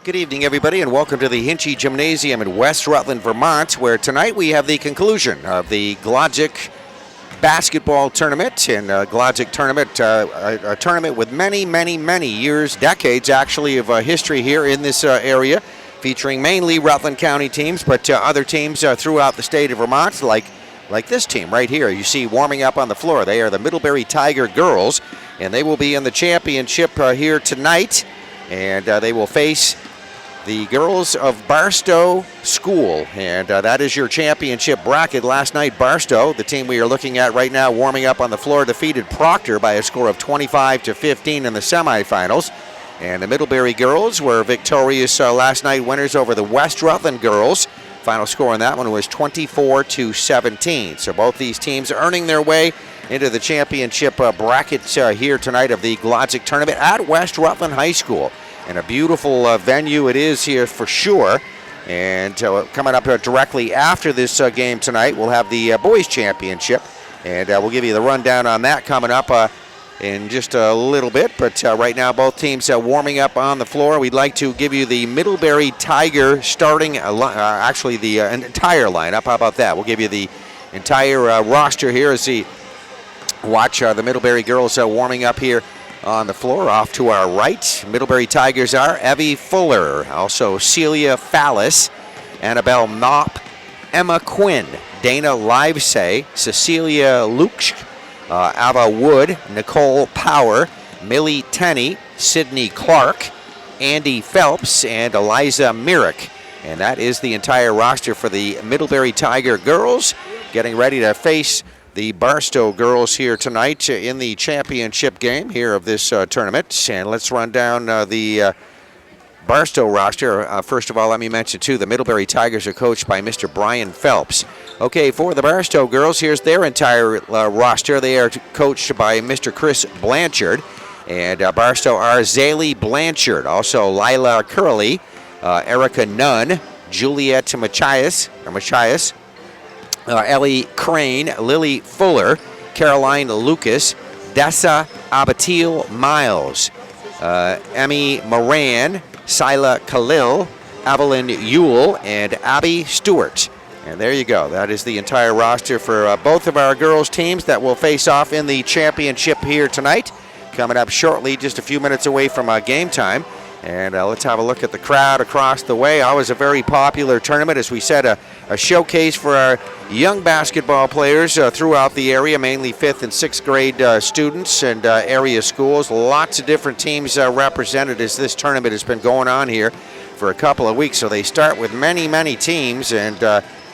Good evening, everybody, and welcome to the Hinchy Gymnasium in West Rutland, Vermont, where tonight we have the conclusion of the Glodzik basketball tournament. And Glodzik tournament, a tournament with many years, decades actually, of history here in this area, featuring mainly Rutland County teams, but other teams throughout the state of Vermont, like this team right here. You see warming up on the floor. They are the Middlebury Tiger girls, and they will be in the championship here tonight. And they will face the girls of Barstow School, and that is your championship bracket. Last night, Barstow, the team we are looking at right now, warming up on the floor, defeated Proctor by a score of 25-15 in the semifinals. And the Middlebury girls were victorious last night, winners over the West Rutland girls. Final score on that one was 24-17. So both these teams earning their way into the championship bracket here tonight of the Glodzik tournament at West Rutland High School. And a beautiful venue it is here for sure. And coming up directly after this game tonight, we'll have the boys championship. And we'll give you the rundown on that coming up in just a little bit. But right now, both teams warming up on the floor. We'd like to give you the Middlebury Tiger starting, actually the entire lineup. How about that? We'll give you the entire roster here as we watch the Middlebury girls warming up here on the floor. Off to our right, Middlebury Tigers are Evie Fuller, also Celia Fallis, Annabelle Knopp, Emma Quinn, Dana Livesay, Cecilia Luch, Ava Wood, Nicole Power, Millie Tenney, Sydney Clark, Andy Phelps, and Eliza Myrick. And that is the entire roster for the Middlebury Tiger girls, getting ready to face the Barstow girls here tonight in the championship game here of this tournament. And let's run down the Barstow roster. First of all, let me mention, too, the Middlebury Tigers are coached by Mr. Brian Phelps. Okay, for the Barstow girls, here's their entire roster. They are coached by Mr. Chris Blanchard. And Barstow are Zaylee Blanchard, also Lila Curley, Erica Nunn, Juliet Machias, Ellie Crane, Lily Fuller, Caroline Lucas, Dessa Abatil Miles, Emmy Moran, Sila Khalil, Evelyn Ewell, and Abby Stewart. And there you go. That is the entire roster for both of our girls' teams that will face off in the championship here tonight. Coming up shortly, just a few minutes away from game time. And let's have a look at the crowd across the way. Always a very popular tournament. As we said, a showcase for our young basketball players throughout the area, mainly 5th and 6th grade students and area schools. Lots of different teams represented as this tournament has been going on here for a couple of weeks. So they start with many teams, and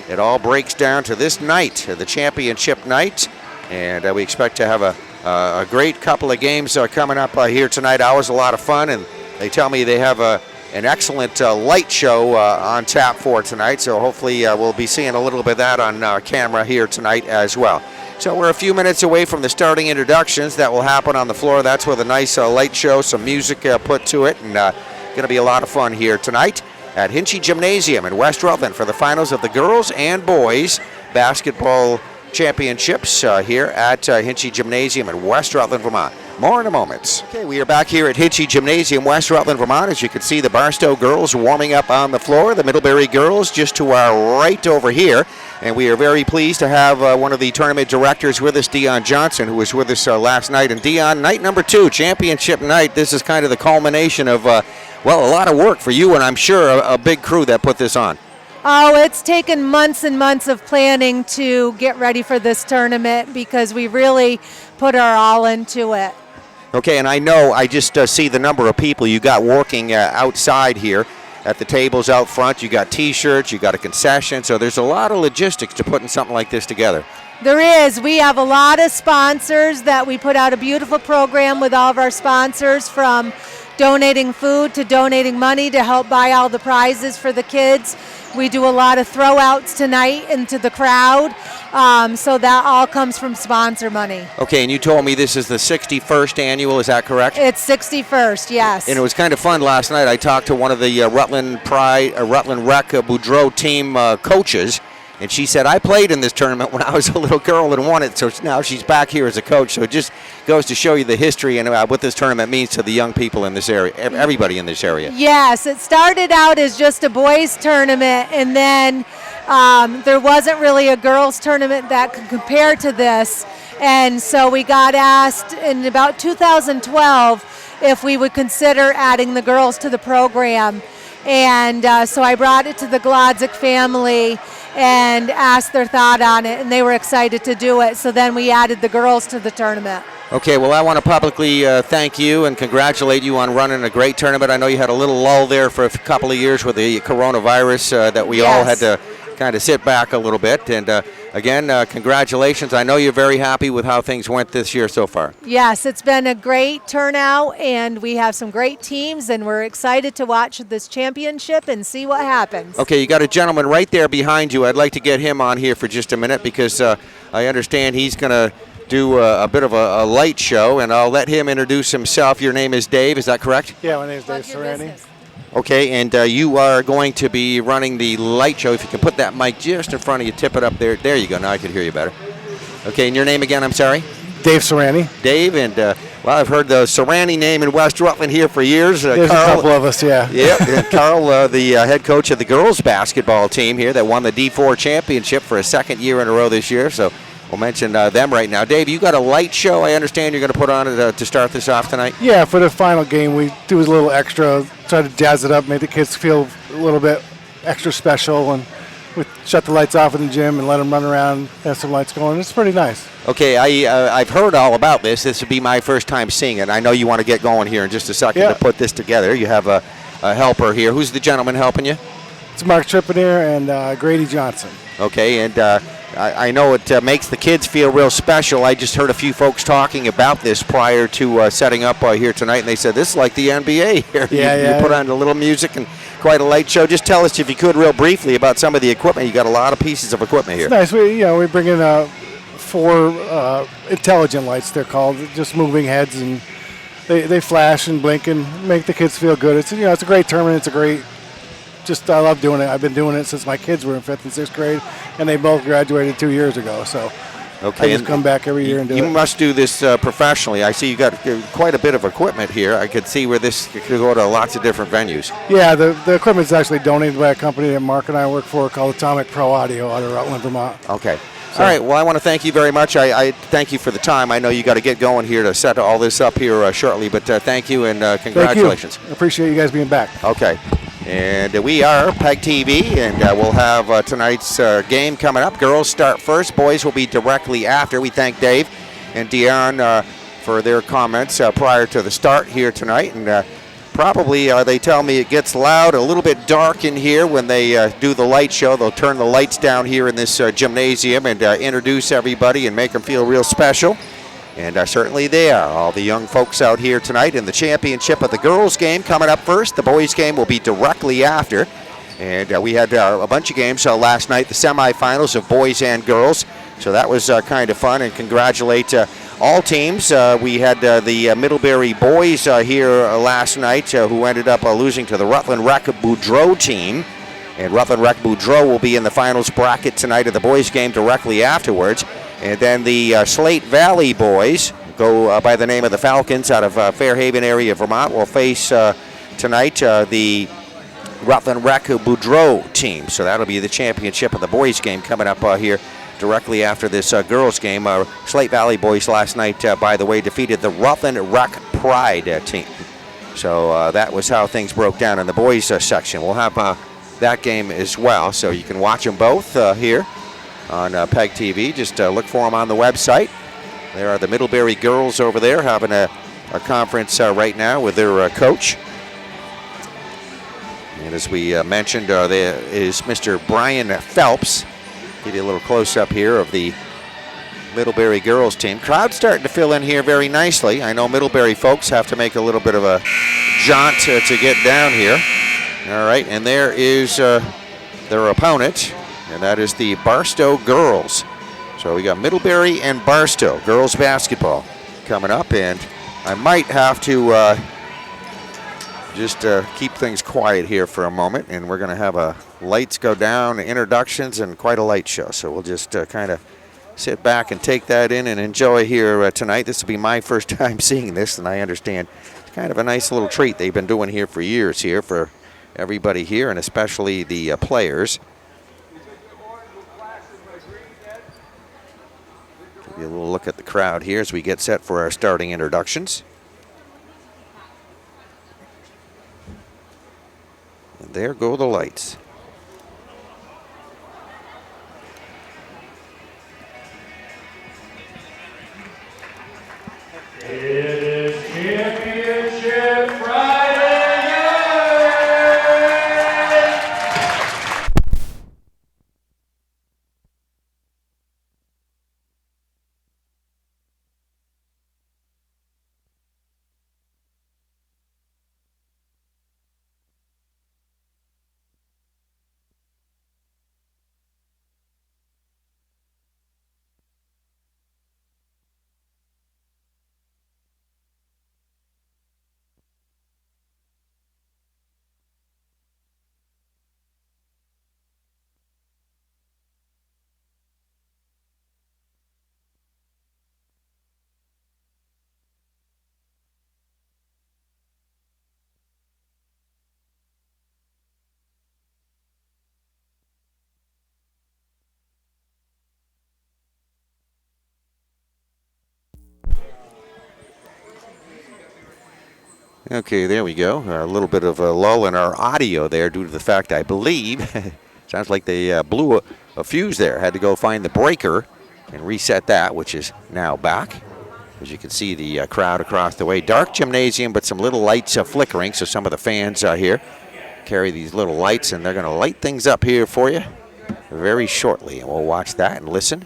it all breaks down to this night, the championship night. And we expect to have a great couple of games coming up here tonight. Always a lot of fun, and they tell me they have an excellent light show on tap for tonight, so hopefully we'll be seeing a little bit of that on camera here tonight as well. So we're a few minutes away from the starting introductions that will happen on the floor. That's with a nice light show, some music put to it, and going to be a lot of fun here tonight at Hinchy Gymnasium in West Rutland for the finals of the girls and boys basketball championships here at Hinchy Gymnasium in West Rutland, Vermont. More in a moment. Okay, we are back here at Hinchy Gymnasium, West Rutland, Vermont. As you can see, the Barstow girls warming up on the floor. The Middlebury girls just to our right over here. And we are very pleased to have one of the tournament directors with us, Dion Johnson, who was with us last night. And Dion, night number 2, championship night. This is kind of the culmination of, well, a lot of work for you, and I'm sure a big crew that put this on. Oh, it's taken months and months of planning to get ready for this tournament because we really put our all into it. Okay, and I know I just see the number of people you got working outside here at the tables out front. You got T-shirts, you got a concession, so there's a lot of logistics to putting something like this together. There is. We have a lot of sponsors that we put out a beautiful program with all of our sponsors, from donating food to donating money to help buy all the prizes for the kids. We do a lot of throwouts tonight into the crowd, so that all comes from sponsor money. Okay, and you told me this is the 61st annual, is that correct? It's 61st, yes. And it was kind of fun last night. I talked to one of the Rutland Rec Boudreaux team coaches, And she said, I played in this tournament when I was a little girl and won it, so now she's back here as a coach. So it just goes to show you the history and what this tournament means to the young people in this area, everybody in this area. Yes, it started out as just a boys tournament, and then there wasn't really a girls tournament that could compare to this. And so we got asked in about 2012 if we would consider adding the girls to the program. And so I brought it to the Glodzik family and asked their thought on it, and they were excited to do it. So then we added the girls to the tournament. Okay, well, I want to publicly thank you and congratulate you on running a great tournament. I know you had a little lull there for a couple of years with the coronavirus that we all had to kind of sit back a little bit. And again, congratulations. I know you're very happy with how things went this year so far. Yes, it's been a great turnout, and we have some great teams, and we're excited to watch this championship and see what happens. Okay, you got a gentleman right there behind you. I'd like to get him on here for just a minute because I understand he's going to do a bit of a light show, and I'll let him introduce himself. Your name is Dave, is that correct? Yeah, my name is Dave Serrani. Okay, and you are going to be running the light show. If you can put that mic just in front of you, tip it up there. There you go. Now I can hear you better. Okay, and your name again, I'm sorry? Dave Serrani. Dave, and well, I've heard the Serrani name in West Rutland here for years. There's Carl, a couple of us, yeah. Yep, and Carl, the head coach of the girls basketball team here that won the D4 championship for a second year in a row this year. So we'll mention them right now. Dave, you got a light show I understand you're going to put on it to start this off tonight? Yeah, for the final game, we do a little extra, try to jazz it up, make the kids feel a little bit extra special, and we shut the lights off in the gym and let them run around, have some lights going. It's pretty nice. Okay, I've heard all about this. This would be my first time seeing it. I know you want to get going here in just a second to put this together. You have a helper here. Who's the gentleman helping you? It's Mark Trippinier and Grady Johnson. Okay, and I know it makes the kids feel real special. I just heard a few folks talking about this prior to setting up here tonight, and they said this is like the NBA here. You put on a little music and quite a light show. Just tell us, if you could, real briefly about some of the equipment. You got a lot of pieces of equipment here. It's nice. We bring in 4 intelligent lights, they're called, just moving heads, and they flash and blink and make the kids feel good. It's it's a great tournament. It's a great. I love doing it. I've been doing it since my kids were in 5th and 6th grade, and they both graduated 2 years ago. So I just come back every year and do it. You must do this professionally. I see you got quite a bit of equipment here. I could see where this could go to lots of different venues. Yeah, the equipment is actually donated by a company that Mark and I work for called Atomic Pro Audio out of Rutland, Vermont. Okay. All right. Well, I want to thank you very much. I thank you for the time. I know you got to get going here to set all this up here shortly, but thank you and congratulations. Thank you. I appreciate you guys being back. Okay. And we are PEGTV, and we'll have tonight's game coming up. Girls start first. Boys will be directly after. We thank Dave and Dion for their comments prior to the start here tonight. And probably, they tell me it gets loud, a little bit dark in here when they do the light show. They'll turn the lights down here in this gymnasium and introduce everybody and make them feel real special. And certainly they are. All the young folks out here tonight in the championship of the girls game coming up first. The boys game will be directly after. And we had a bunch of games last night, the semifinals of boys and girls. So that was kind of fun, and congratulate all teams. We had the Middlebury boys here last night who ended up losing to the Rutland Rec Boudreaux team. And Rutland Rec Boudreaux will be in the finals bracket tonight of the boys game directly afterwards. And then the Slate Valley boys go by the name of the Falcons out of Fairhaven area, Vermont, will face tonight the Rutland Rec Boudreaux team. So that'll be the championship of the boys game coming up here directly after this girls game. Slate Valley boys last night, by the way, defeated the Rutland Rec Pride team. So that was how things broke down in the boys section. We'll have that game as well, so you can watch them both here on PEGTV. Just look for them on the website. There are the Middlebury girls over there having a conference right now with their coach. And as we mentioned, there is Mr. Brian Phelps. Give you a little close-up here of the Middlebury girls team. Crowd's starting to fill in here very nicely. I know Middlebury folks have to make a little bit of a jaunt to get down here. All right, and there is their opponent, and that is the Barstow girls. So we got Middlebury and Barstow girls basketball coming up, and I might have to just keep things quiet here for a moment, and we're going to have lights go down, introductions, and quite a light show. So we'll just kind of sit back and take that in and enjoy here tonight. This will be my first time seeing this, and I understand it's kind of a nice little treat they've been doing here for years here for everybody here, and especially the players. Give you a little look at the crowd here as we get set for our starting introductions. And there go the lights. It is Championship Friday! Okay, there we go. A little bit of a lull in our audio there due to the fact, I believe, sounds like they blew a fuse there. Had to go find the breaker and reset that, which is now back. As you can see, the crowd across the way. Dark gymnasium, but some little lights flickering, so some of the fans here carry these little lights, and they're going to light things up here for you very shortly, and we'll watch that and listen.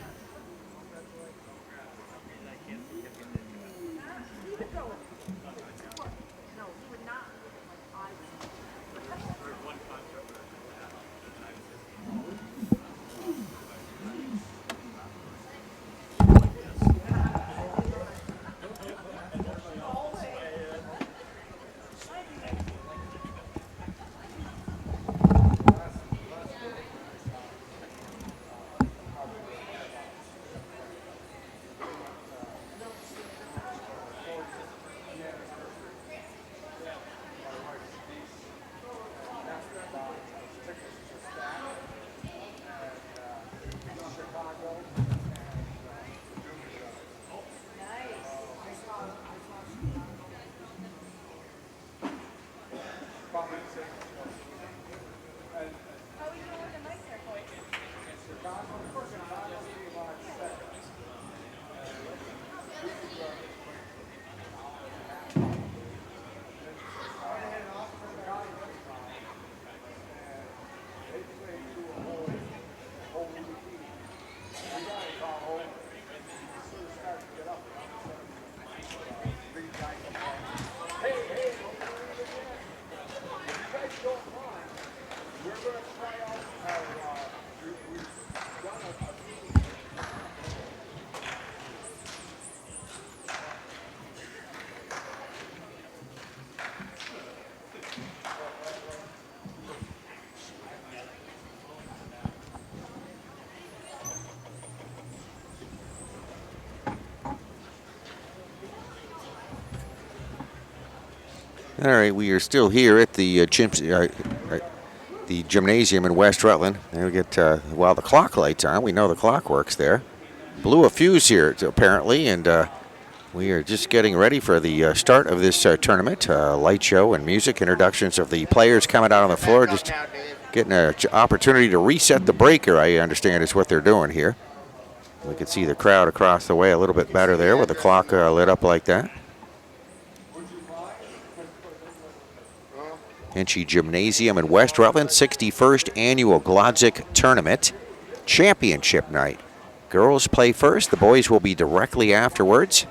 All right, we are still here at the gymnasium in West Rutland. And we get while the clock lights on. We know the clock works there. Blew a fuse here apparently, and we are just getting ready for the start of this tournament. Light show and music, introductions of the players coming out on the floor, just getting an opportunity to reset the breaker. I understand is what they're doing here. We can see the crowd across the way a little bit better there with the clock lit up like that. Hinchy Gymnasium in West Rutland, 61st Annual Glodzik Tournament Championship Night. Girls play first. The boys will be directly afterwards.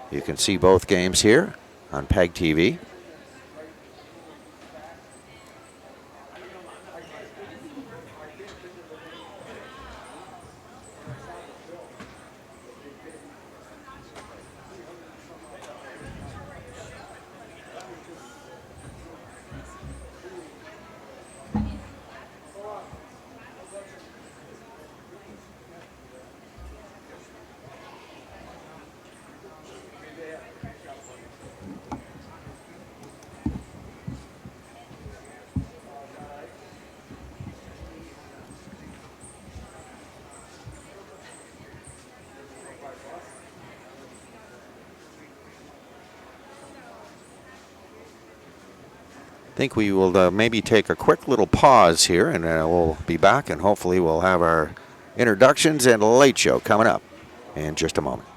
You can see both games here on PEGTV. think we will maybe take a quick little pause here, and we'll be back, and hopefully we'll have our introductions and late show coming up in just a moment.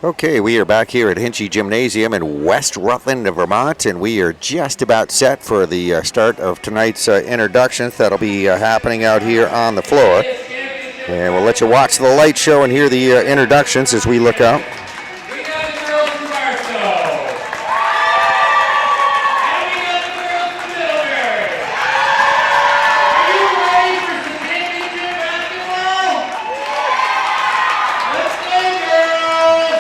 Okay, we are back here at Hinchy Gymnasium in West Rutland, Vermont, and we are just about set for the start of tonight's introductions that'll be happening out here on the floor. And we'll let you watch the light show and hear the introductions as we look out. We got the girls from Barstow. And we got the girls from Middlebury. Are you ready for some championship basketball? Let's go, girls!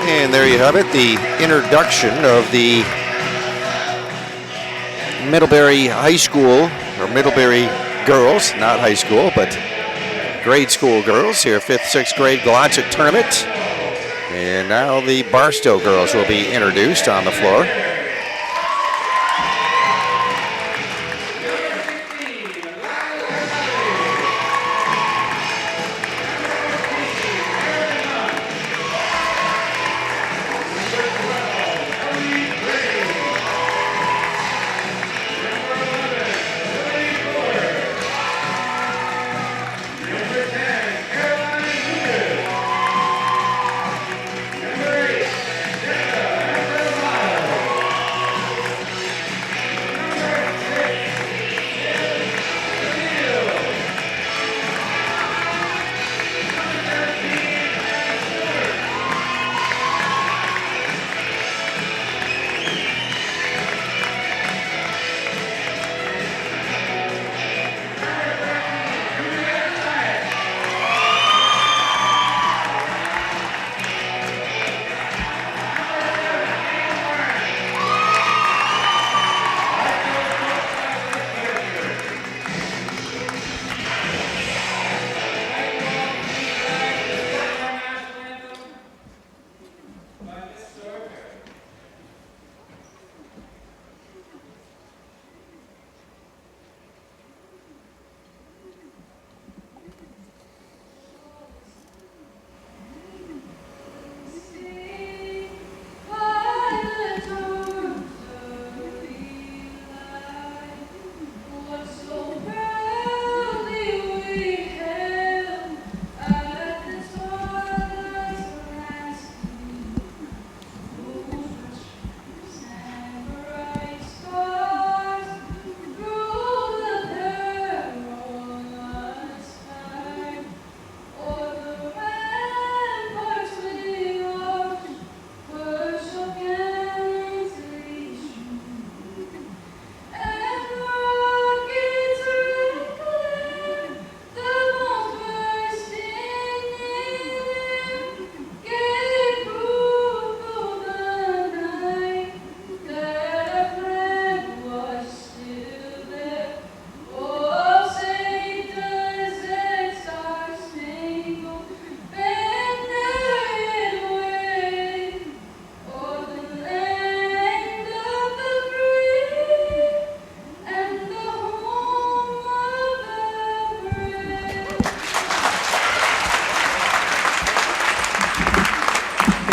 And there you have it, the introduction of the Middlebury High School, or Middlebury girls, not high school, but grade school girls here, 5th, 6th grade Glodzik tournament. And now the Barstow girls will be introduced on the floor.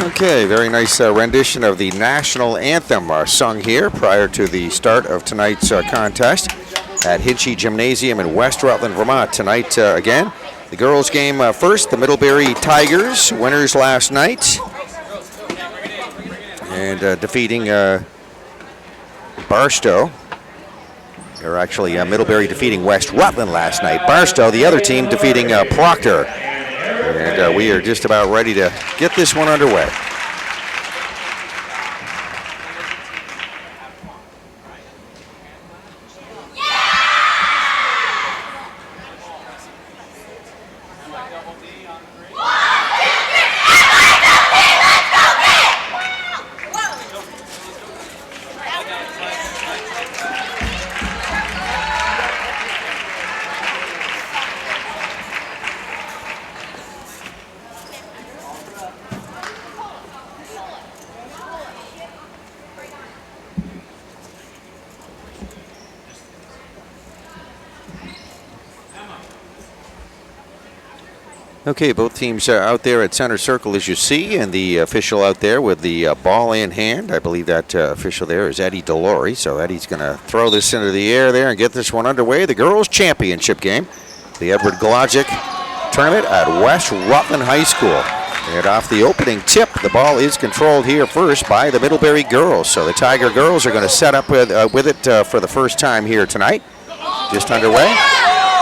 Okay, very nice rendition of the national anthem sung here prior to the start of tonight's contest at Hinchy Gymnasium in West Rutland, Vermont. Tonight, again, the girls' game first, the Middlebury Tigers, winners last night, and defeating Barstow. Or actually, Middlebury defeating West Rutland last night. Barstow, the other team, defeating Proctor. And we are just about ready to get this one underway. Okay, both teams out there at center circle, as you see, and the official out there with the ball in hand. I believe that official there is Eddie Delori. So Eddie's going to throw this into the air there and get this one underway. The girls' championship game, the Rewind-Glodzik tournament at West Rutland High School. And off the opening tip, the ball is controlled here first by the Middlebury girls. So the Tiger girls are going to set up with it for the first time here tonight. Just underway.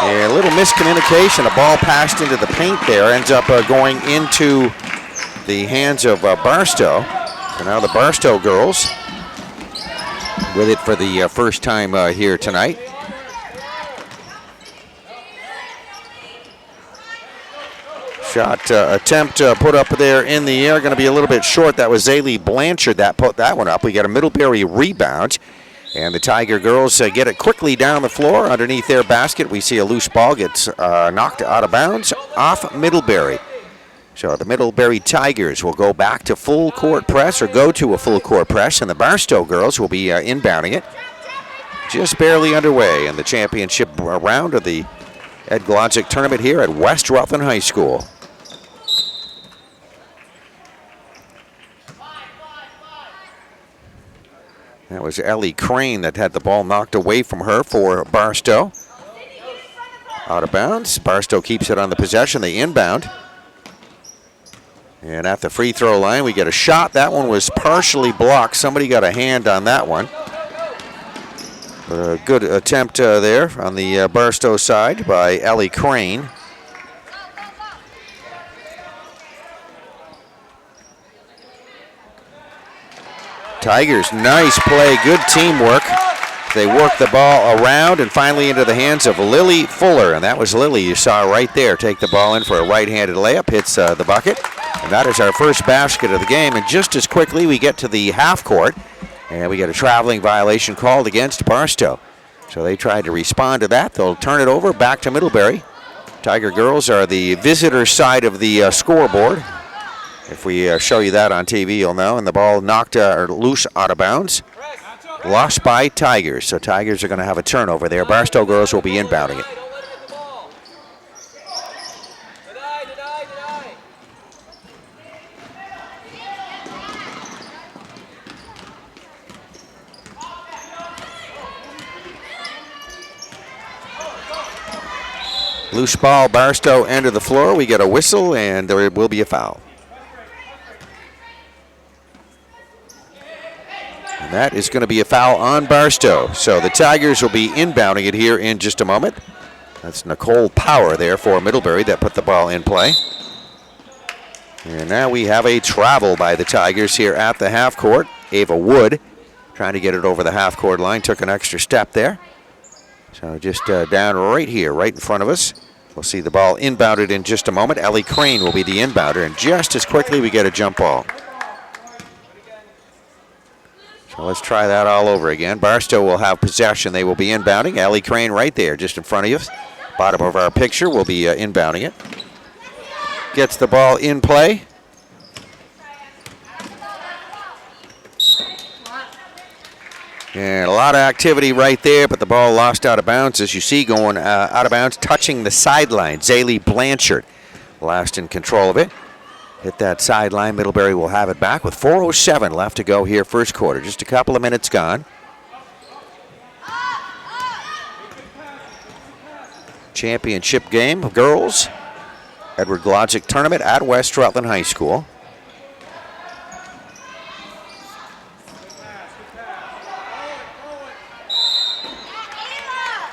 And a little miscommunication. A ball passed into the paint there. Ends up going into the hands of Barstow. So now the Barstow girls with it for the first time here tonight. Shot attempt put up there in the air. Going to be a little bit short. That was Zaylee Blanchard that put that one up. We got a Middlebury rebound. And the Tiger girls get it quickly down the floor underneath their basket. We see a loose ball gets knocked out of bounds off Middlebury. So the Middlebury Tigers will go back to full court press or go to a full court press. And the Barstow girls will be inbounding it. Just barely underway in the championship round of the Rewind-Glodzik tournament here at West Rutland High School. That was Ellie Crane that had the ball knocked away from her for Barstow. Out of bounds. Barstow keeps it on the possession. They inbound. And at the free throw line, we get a shot. That one was partially blocked. Somebody got a hand on that one. But a good attempt there on the Barstow side by Ellie Crane. Tigers, nice play, good teamwork. They work the ball around and finally into the hands of Lily Fuller. And that was Lily you saw right there take the ball in for a right-handed layup, hits the bucket. And that is our first basket of the game. And just as quickly we get to the half court and we get a traveling violation called against Barstow. So they tried to respond to that. They'll turn it over back to Middlebury. Tiger girls are the visitor side of the scoreboard. If we show you that on TV, you'll know. And the ball knocked loose out of bounds. Lost by Tigers. So Tigers are going to have a turnover there. Barstow girls will be inbounding it. Loose ball, Barstow end of the floor. We get a whistle and there will be a foul. And that is going to be a foul on Barstow. So the Tigers will be inbounding it here in just a moment. That's Nicole Power there for Middlebury that put the ball in play. And now we have a travel by the Tigers here at the half court. Ava Wood trying to get it over the half court line. Took an extra step there. So just down right here, right in front of us. We'll see the ball inbounded in just a moment. Ellie Crane will be the inbounder. And just as quickly we get a jump ball. So let's try that all over again. Barstow will have possession. They will be inbounding. Ellie Crane right there, just in front of you. Bottom of our picture will be inbounding it. Gets the ball in play. And a lot of activity right there, but the ball lost out of bounds, as you see, going out of bounds, touching the sideline. Zaylee Blanchard last in control of it. Hit that sideline. Middlebury will have it back with 4:07 left to go here, first quarter. Just a couple of minutes gone. Championship game of girls. Rewind-Glodzik tournament at West Rutland High School.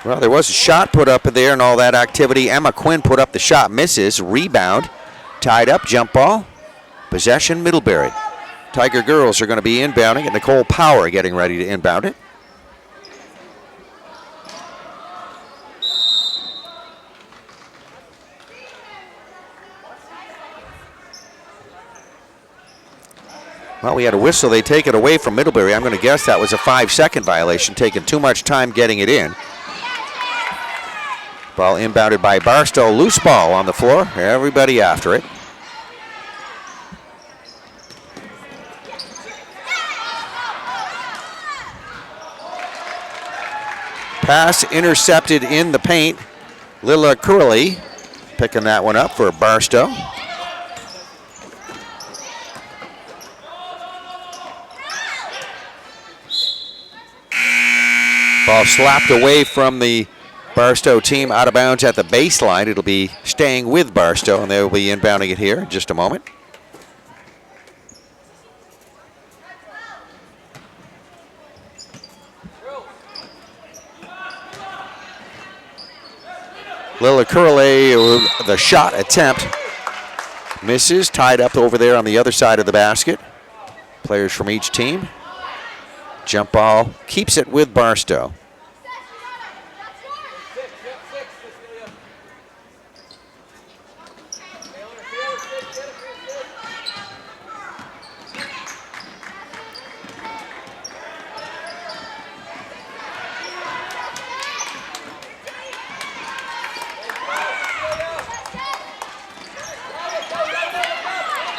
Well, there was a shot put up there and all that activity. Emma Quinn put up the shot, misses. Rebound, tied up, jump ball. Possession, Middlebury. Tiger girls are going to be inbounding, and Nicole Power getting ready to inbound it. Well, we had a whistle. They take it away from Middlebury. I'm going to guess that was a 5-second violation, taking too much time getting it in. Ball inbounded by Barstow. Loose ball on the floor. Everybody after it. Pass intercepted in the paint. Lila Curley picking that one up for Barstow. Ball slapped away from the Barstow team, out of bounds at the baseline. It'll be staying with Barstow, and they will be inbounding it here in just a moment. Lila Curley, the shot attempt misses, tied up over there on the other side of the basket. Players from each team. Jump ball keeps it with Barstow.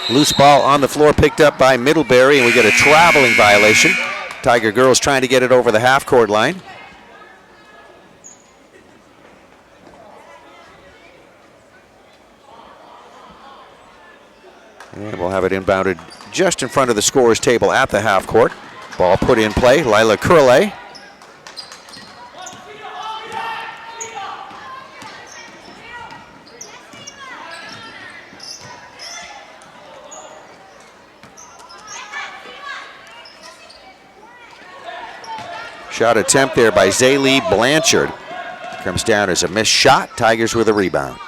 Loose ball on the floor picked up by Middlebury, and we get a traveling violation. Tiger girls trying to get it over the half-court line. And we'll have it inbounded just in front of the scorer's table at the half-court. Ball put in play, Lila Curley. Shot attempt there by Zaylee Blanchard. Comes down as a missed shot. Tigers with a rebound.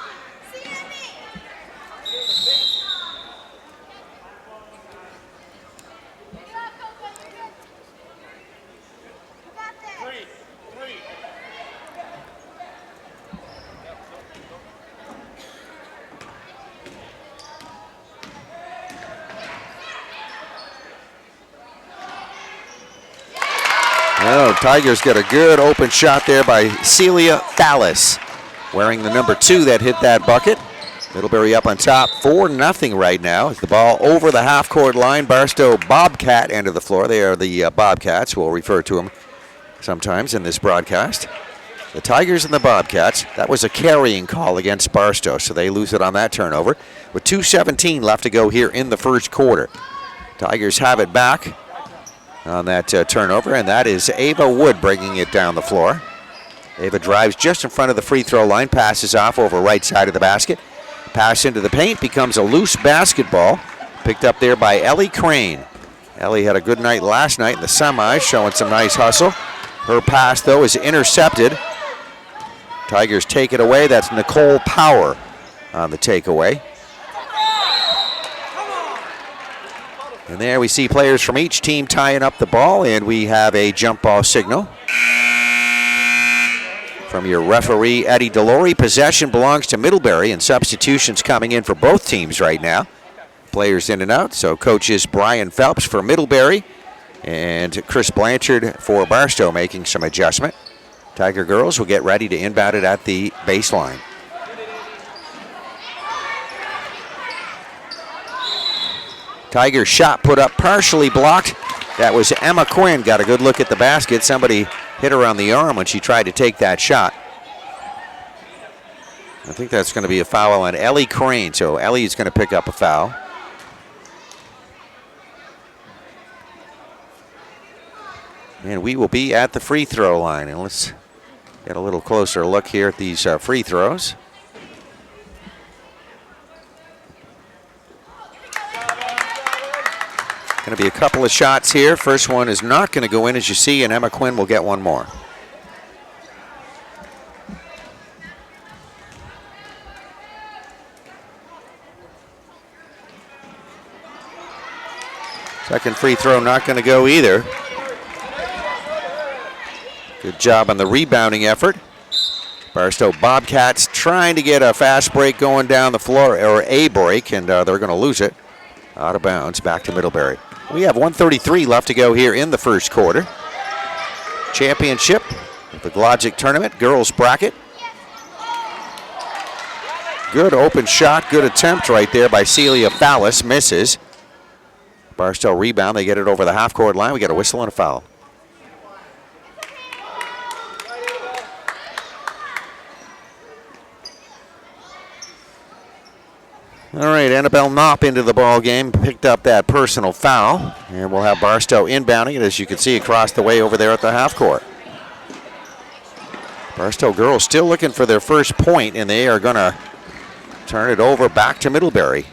Oh, Tigers get a good open shot there by Celia Fallis, wearing the number 2 that hit that bucket. Middlebury up on top, 4-0 right now. As the ball over the half-court line, Barstow Bobcat end of the floor. They are the Bobcats. We'll refer to them sometimes in this broadcast. The Tigers and the Bobcats. That was a carrying call against Barstow, so they lose it on that turnover. With 2:17 left to go here in the first quarter. Tigers have it back on that turnover, and that is Ava Wood bringing it down the floor. Ava drives just in front of the free throw line, passes off over right side of the basket. Pass into the paint, becomes a loose basketball, picked up there by Ellie Crane. Ellie had a good night last night in the semis, showing some nice hustle. Her pass, though, is intercepted. Tigers take it away. That's Nicole Power on the takeaway. And there we see players from each team tying up the ball, and we have a jump ball signal from your referee, Eddie Delory. Possession belongs to Middlebury, and substitutions coming in for both teams right now. Players in and out, so coaches Brian Phelps for Middlebury and Chris Blanchard for Barstow making some adjustment. Tiger girls will get ready to inbound it at the baseline. Tiger shot put up, partially blocked. That was Emma Quinn. Got a good look at the basket. Somebody hit her on the arm when she tried to take that shot. I think that's going to be a foul on Ellie Crane. So Ellie is going to pick up a foul. And we will be at the free throw line. And let's get a little closer look here at these free throws. Going to be a couple of shots here. First one is not going to go in, as you see, and Emma Quinn will get one more. Second free throw not going to go either. Good job on the rebounding effort. Barstow Bobcats trying to get a fast break going down the floor, or a break, and they're going to lose it. Out of bounds, back to Middlebury. We have 1:33 left to go here in the first quarter. Championship of the Glodzik tournament, girls bracket. Good open shot, good attempt right there by Celia Fallis, misses. Barstow rebound, they get it over the half-court line. We got a whistle and a foul. All right, Annabelle Knopp into the ball game, picked up that personal foul, and we'll have Barstow inbounding it, as you can see across the way over there at the half court. Barstow girls still looking for their first point, and they are going to turn it over back to Middlebury.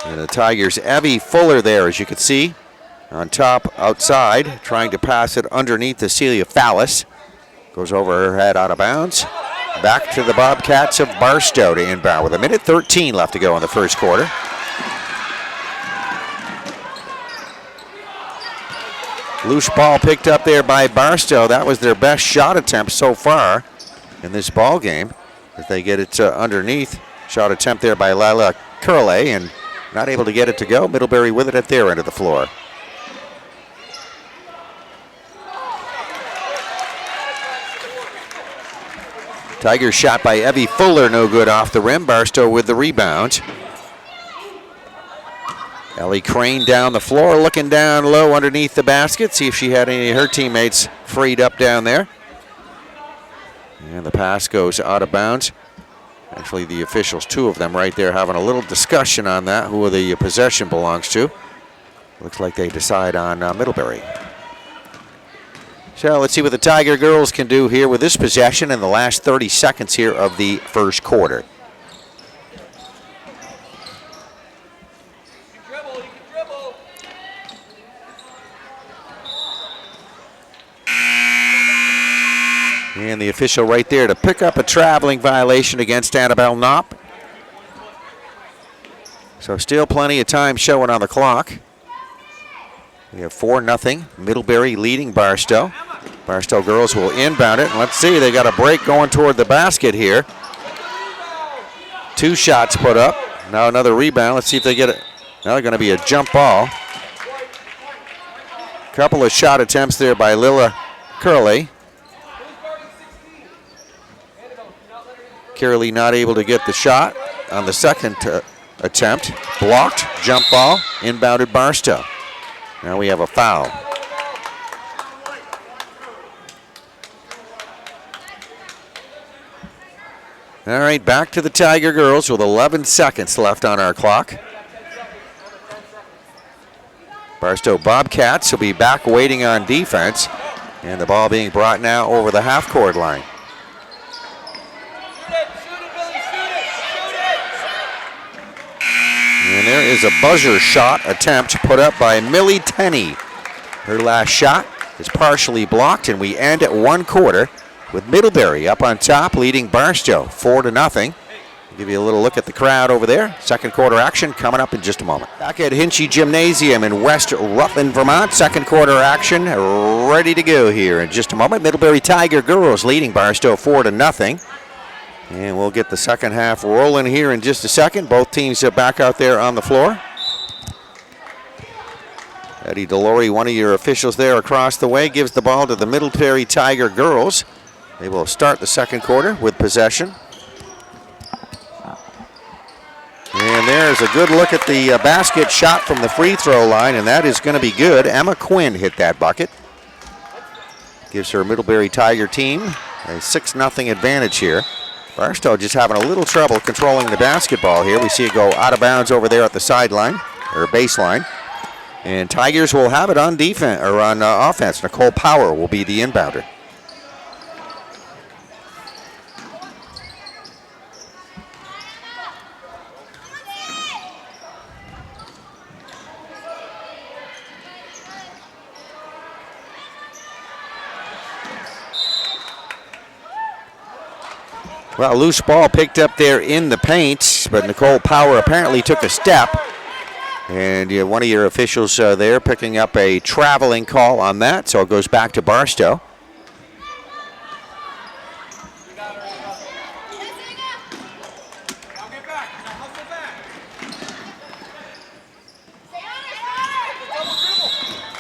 And the Tigers, Evie Fuller there, as you can see, on top outside, trying to pass it underneath to Celia Fallis. Goes over her head, out of bounds. Back to the Bobcats of Barstow to inbound with 1:13 left to go in the first quarter. Loose ball picked up there by Barstow. That was their best shot attempt so far in this ball game. If they get it underneath, shot attempt there by Lila Curley, and not able to get it to go. Middlebury with it at their end of the floor. Tigers shot by Evie Fuller, no good off the rim. Barstow with the rebound. Ellie Crane down the floor, looking down low underneath the basket, see if she had any of her teammates freed up down there. And the pass goes out of bounds. Actually, the officials, two of them right there, having a little discussion on that, who the possession belongs to. Looks like they decide on Middlebury. So let's see what the Tiger girls can do here with this possession in the last 30 seconds here of the first quarter. And the official right there to pick up a traveling violation against Annabelle Knopp. So still plenty of time showing on the clock. We have 4-0, Middlebury leading Barstow. Barstow girls will inbound it. And let's see, they got a break going toward the basket here. 2 shots put up. Now another rebound. Let's see if they get it. Now they're going to be a jump ball. Couple of shot attempts there by Lila Curley. Curley not able to get the shot on the second attempt. Blocked, jump ball, inbounded Barstow. Now we have a foul. All right, back to the Tiger girls with 11 seconds left on our clock. Barstow Bobcats will be back waiting on defense, and the ball being brought now over the half-court line. And there is a buzzer shot attempt put up by Millie Tenney. Her last shot is partially blocked, and we end at 1 quarter with Middlebury up on top, leading Barstow 4-0. I'll give you a little look at the crowd over there. Second quarter action coming up in just a moment. Back at Hinchy Gymnasium in West Rutland, Vermont. Second quarter action ready to go here in just a moment. Middlebury Tiger girls leading Barstow 4-0. And we'll get the second half rolling here in just a second. Both teams are back out there on the floor. Eddie Delory, one of your officials there across the way, gives the ball to the Middlebury Tiger girls. They will start the second quarter with possession. And there's a good look at the basket shot from the free throw line, and that is going to be good. Emma Quinn hit that bucket. Gives her Middlebury Tiger team a 6-0 advantage here. Barstow just having a little trouble controlling the basketball here. We see it go out of bounds over there at the sideline, or baseline. And Tigers will have it on defense or on offense. Nicole Power will be the inbounder. Well, loose ball picked up there in the paint, but Nicole Power apparently took a step. And one of your officials there picking up a traveling call on that, so it goes back to Barstow.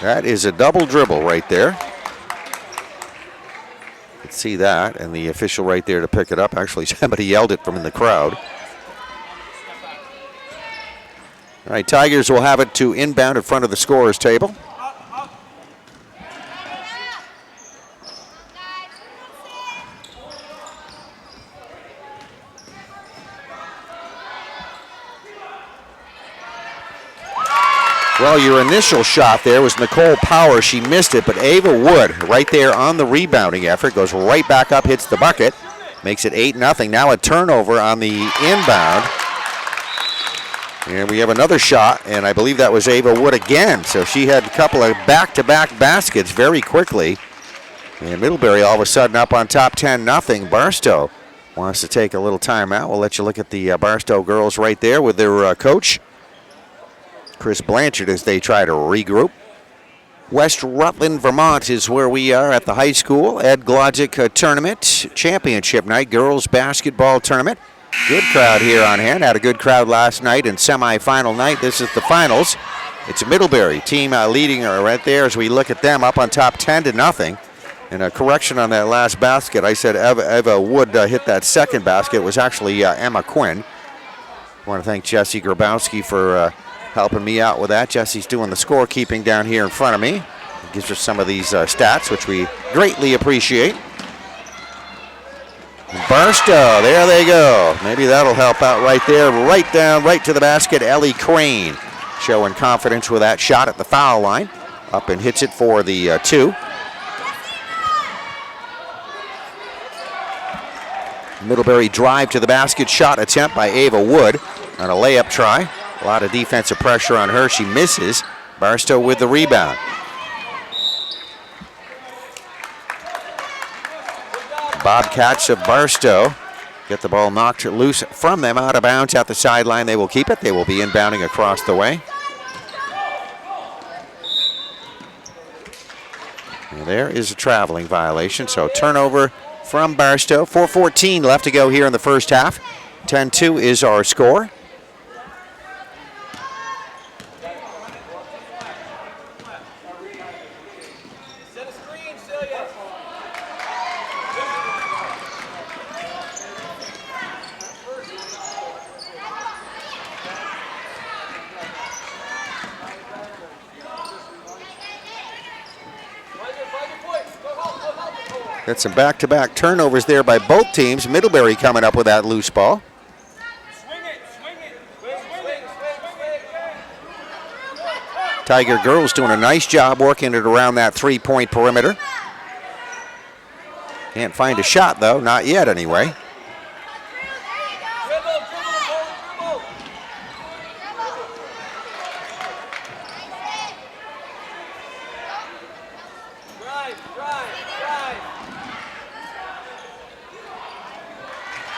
That is a double dribble right there. See that, and the official right there to pick it up. Actually, somebody yelled it from in the crowd. All right, Tigers will have it to inbound in front of the scorer's table. Well, your initial shot there was Nicole Power. She missed it, but Ava Wood right there on the rebounding effort goes right back up, hits the bucket, makes it 8-0. Now a turnover on the inbound. And we have another shot, and I believe that was Ava Wood again. So she had a couple of back-to-back baskets very quickly. And Middlebury all of a sudden up on top 10-0. Barstow wants to take a little time out. We'll let you look at the Barstow girls right there with their coach, Chris Blanchard, as they try to regroup. West Rutland, Vermont is where we are at the high school Ed-Glodzik tournament, championship night, girls basketball tournament. Good crowd here on hand. Had a good crowd last night and semifinal night. This is the finals. It's a Middlebury team leading right there as we look at them up on top 10-0. And a correction on that last basket. I said Eva Wood hit that second basket. It was actually Emma Quinn. I want to thank Jesse Grabowski for helping me out with that. Jesse's doing the scorekeeping down here in front of me. He gives us some of these stats, which we greatly appreciate. Barstow, there they go. Maybe that'll help out right there. Right down, right to the basket. Ellie Crane showing confidence with that shot at the foul line. Up and hits it for the 2. Middlebury drive to the basket, shot attempt by Ava Wood on a layup try. A lot of defensive pressure on her. She misses. Barstow with the rebound. Bobcats of Barstow get the ball knocked loose from them, out of bounds at the sideline. They will keep it. They will be inbounding across the way. And there is a traveling violation, so turnover from Barstow. 4:14 left to go here in the first half. 10-2 is our score. Got some back-to-back turnovers there by both teams. Middlebury coming up with that loose ball. Tiger girls doing a nice job working it around that three-point perimeter. Can't find a shot, though. Not yet, anyway.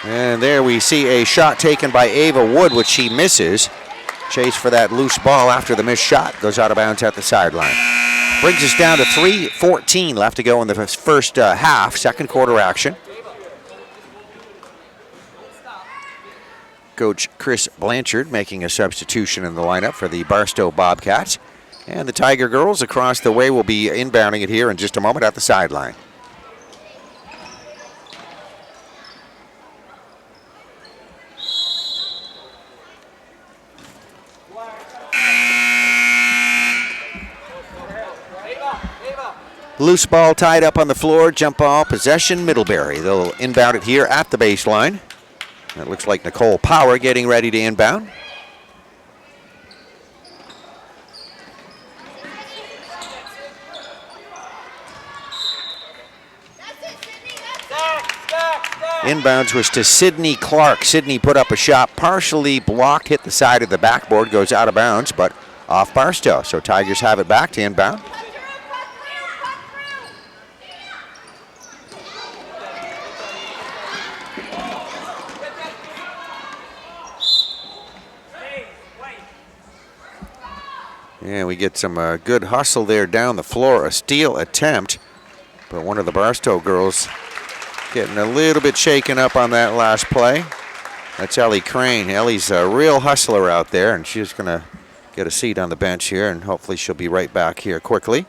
And there we see a shot taken by Ava Wood, which she misses. Chase for that loose ball after the missed shot. Goes out of bounds at the sideline. Brings us down to 3:14 left to go in the first half, second quarter action. Coach Chris Blanchard making a substitution in the lineup for the Barstow Bobcats. And the Tiger girls across the way will be inbounding it here in just a moment at the sideline. Loose ball tied up on the floor, jump ball, possession, Middlebury. They'll inbound it here at the baseline. It looks like Nicole Power getting ready to inbound. Inbounds was to Sydney Clark. Sydney put up a shot, partially blocked, hit the side of the backboard, goes out of bounds, but off Barstow. So Tigers have it back to inbound. Yeah, we get some good hustle there down the floor. A steal attempt, but one of the Barstow girls getting a little bit shaken up on that last play. That's Ellie Crane. Ellie's a real hustler out there, and she's going to get a seat on the bench here, and hopefully she'll be right back here quickly.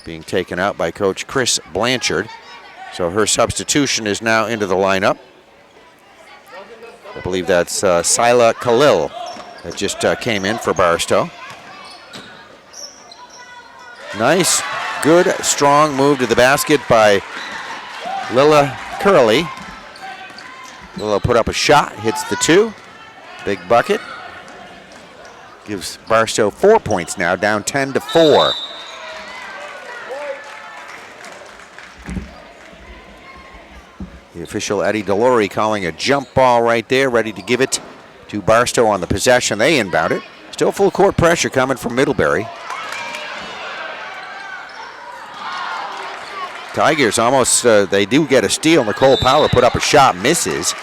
Being taken out by Coach Chris Blanchard. So her substitution is now into the lineup. I believe that's Sila Khalil that just came in for Barstow. Nice, good, strong move to the basket by Lila Curley. Lila put up a shot, hits the two. Big bucket. Gives Barstow 4 points now, down 10-4. The official Eddie Delory calling a jump ball right there, ready to give it to Barstow on the possession. They inbound it. Still full court pressure coming from Middlebury. Tigers almost, they do get a steal. Nicole Power put up a shot, misses.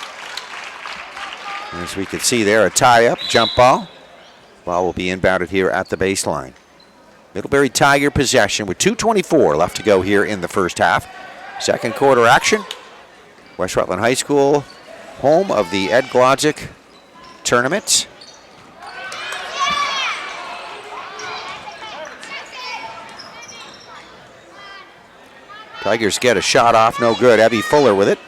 As we can see there, a tie-up, jump ball. Ball will be inbounded here at the baseline. Middlebury Tiger possession with 2:24 left to go here in the first half. Second quarter action. West Rutland High School, home of the Glodzik tournament. Tigers get a shot off, no good. Evie Fuller with it.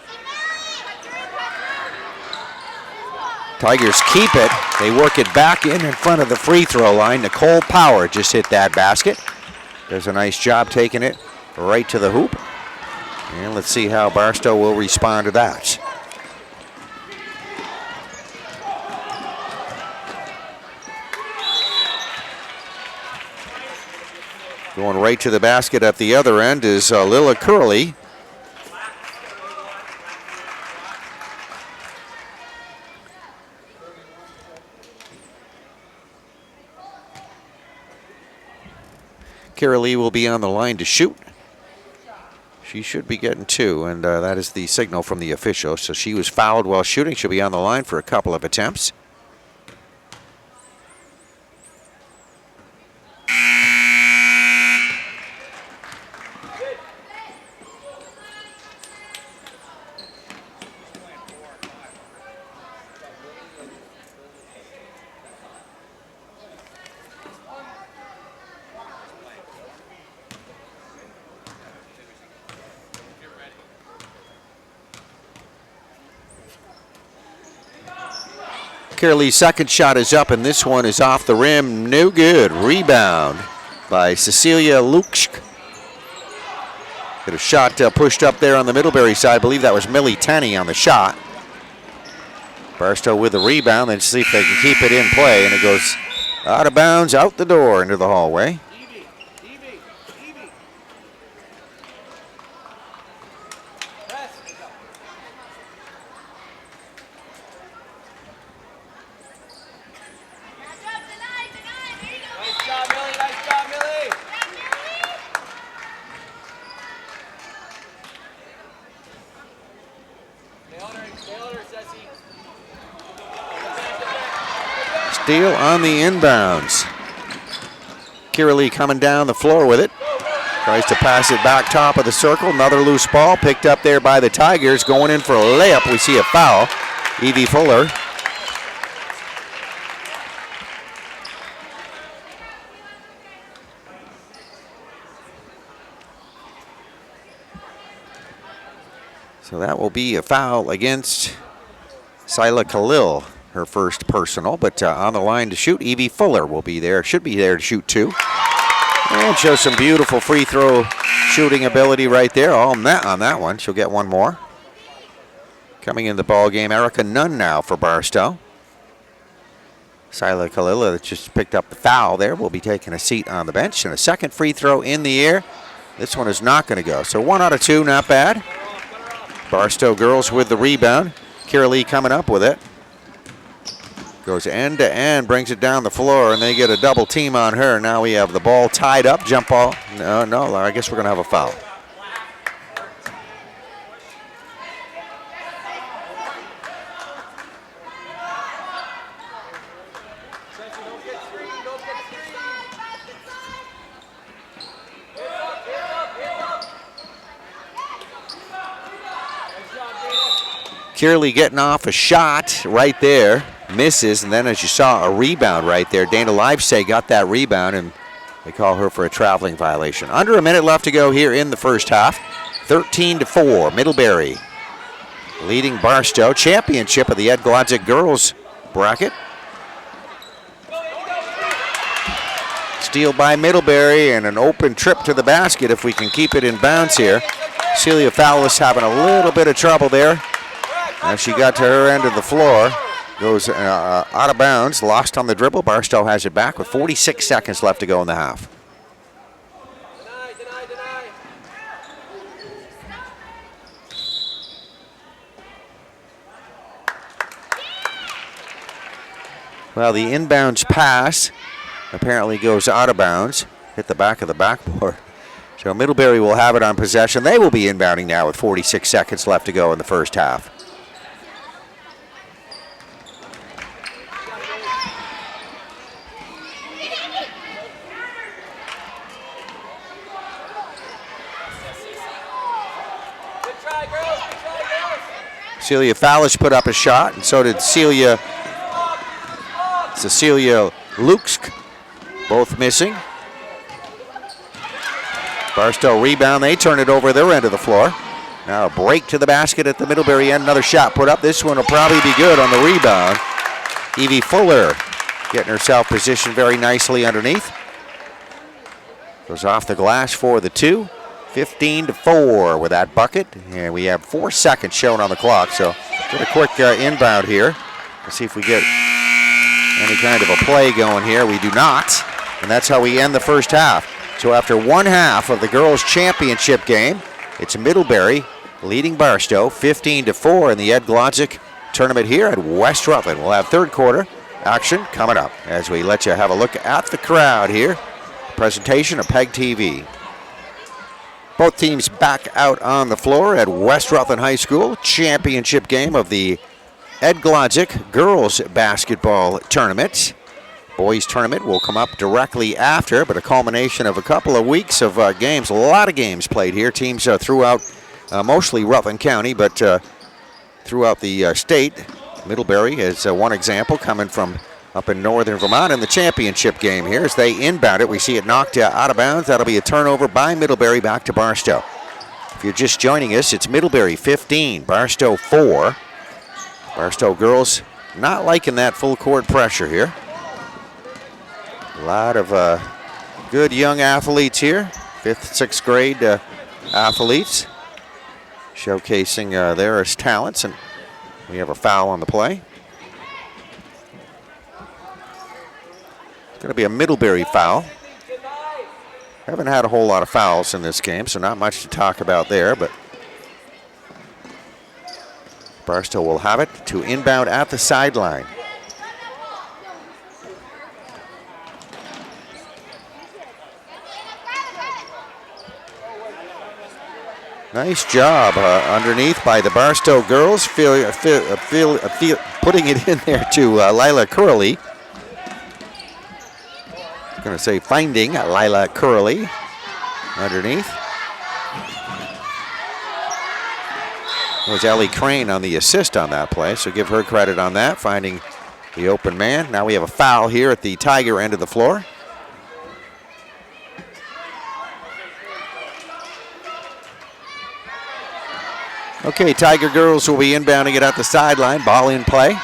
Tigers keep it. They work it back in front of the free throw line. Nicole Power just hit that basket. Does a nice job taking it right to the hoop. And let's see how Barstow will respond to that. Going right to the basket at the other end is Lila Curley. Kara Lee will be on the line to shoot. She should be getting two, and that is the signal from the official. So she was fouled while shooting. She'll be on the line for a couple of attempts. Lee's second shot is up, and this one is off the rim. No good. Rebound by Cecilia Luksch. Got a shot pushed up there on the Middlebury side. I believe that was Millie Tenney on the shot. Barstow with the rebound, then see if they can keep it in play, and it goes out of bounds, out the door into the hallway. Steal on the inbounds. Kira Lee coming down the floor with it. Tries to pass it back top of the circle. Another loose ball picked up there by the Tigers. Going in for a layup. We see a foul. Evie Fuller. So that will be a foul against Sila Khalil. Her first personal, but on the line to shoot, Evie Fuller will be there. Should be there to shoot two. And shows some beautiful free throw shooting ability right there. All net on that one. She'll get one more. Coming in the ball game, Erica Nunn now for Barstow. Sila Khalil just picked up the foul there. Will be taking a seat on the bench. And a second free throw in the air. This one is not going to go. So 1 out of 2, not bad. Barstow girls with the rebound. Kira Lee coming up with it. Goes end to end, brings it down the floor, and they get a double team on her. Now we have the ball tied up, jump ball. No, I guess we're going to have a foul. Kira getting off a shot right there, misses, and then as you saw, a rebound right there. Dana Livesay got that rebound, and they call her for a traveling violation. Under a minute left to go here in the first half. 13-4, Middlebury leading Barstow. Championship of the Ed Glodzik girls bracket. Steal by Middlebury and an open trip to the basket if we can keep it in bounds here. Celia Fowlis having a little bit of trouble there. As she got to her end of the floor, goes out of bounds, lost on the dribble. Barstow has it back with 46 seconds left to go in the half. Deny. Well, the inbounds pass apparently goes out of bounds, hit the back of the backboard. So Middlebury will have it on possession. They will be inbounding now with 46 seconds left to go in the first half. Celia Fowlis put up a shot, and so did Cecilia Luksk, both missing. Barstow rebound, they turn it over their end of the floor. Now a break to the basket at the Middlebury end, another shot put up. This one will probably be good on the rebound. Evie Fuller getting herself positioned very nicely underneath. Goes off the glass for the two. 15-4 with that bucket, and we have 4 seconds shown on the clock, so get a quick inbound here. Let's see if we get any kind of a play going here. We do not, and that's how we end the first half. So after one half of the girls' championship game, it's Middlebury leading Barstow 15-4 in the Ed Glodzik tournament here at West Rutland. We'll have third quarter action coming up as we let you have a look at the crowd here. Presentation of PEGTV. Both teams back out on the floor at West Rutland High School. Championship game of the Ed Glodzik girls basketball tournament. Boys tournament will come up directly after, but a culmination of a couple of weeks of games. A lot of games played here. Teams throughout mostly Rutland County, but throughout the state. Middlebury is one example coming from up in northern Vermont in the championship game here as they inbound it. We see it knocked out of bounds. That'll be a turnover by Middlebury back to Barstow. If you're just joining us, it's Middlebury 15, Barstow 4. Barstow girls not liking that full court pressure here. A lot of good young athletes here, 5th, 6th grade athletes showcasing their talents, and we have a foul on the play. Going to be a Middlebury foul. Haven't had a whole lot of fouls in this game, so not much to talk about there, but Barstow will have it to inbound at the sideline. Nice job underneath by the Barstow girls, putting it in there to Lila Curley. Going to say finding Lila Curley underneath. It was Ellie Crane on the assist on that play, so give her credit on that, finding the open man. Now we have a foul here at the Tiger end of the floor. Okay, Tiger girls will be inbounding it at the sideline. Ball in play.